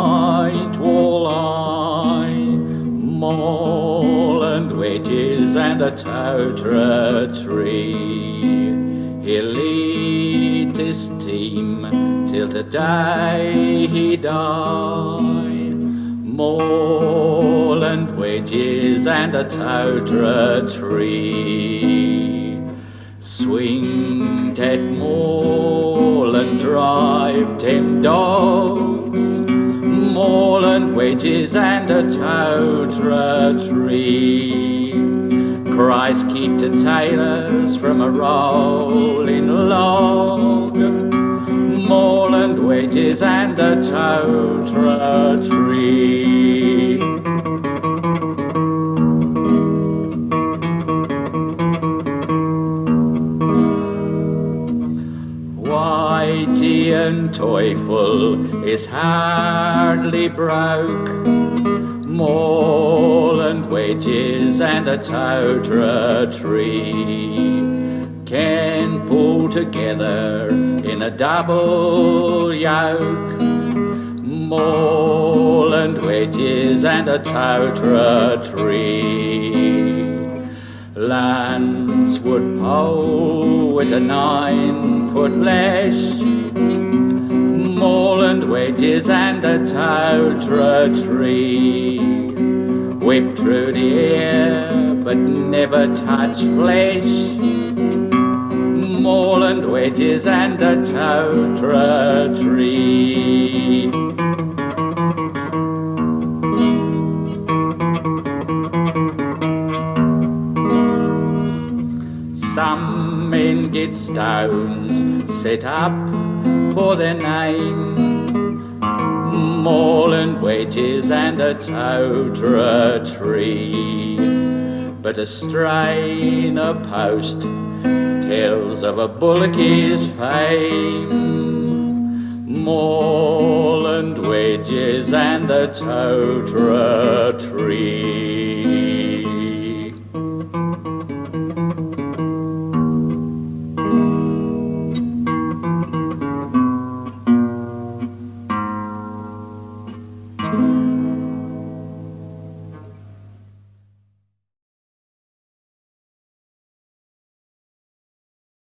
white walleye, maul and wedges and a towdra tree. He'll lead his team till the day he die. Maul and wedges and a towdra tree. Swing that maul and drive them dogs. Maul and wedges and a towdra tree. Christ keep the tailors from a rolling log. Maul and wedges and a towdra tree. Whitey and Teufel is hardly broke. Maul and wedges and a towdra tree can pull together in a double yoke. Maul and wedges and a towdra tree. Lance would pole with a 9-foot lash. Maul and wedges and a towdra tree. Whip through the air but never touch flesh. Maul and wedges and a towdra tree. Some men get stones set up for their name. Maul and wedges and a towdra tree. But a strainer post tells of a Bullocky's fame. Maul and wedges and a towdra tree.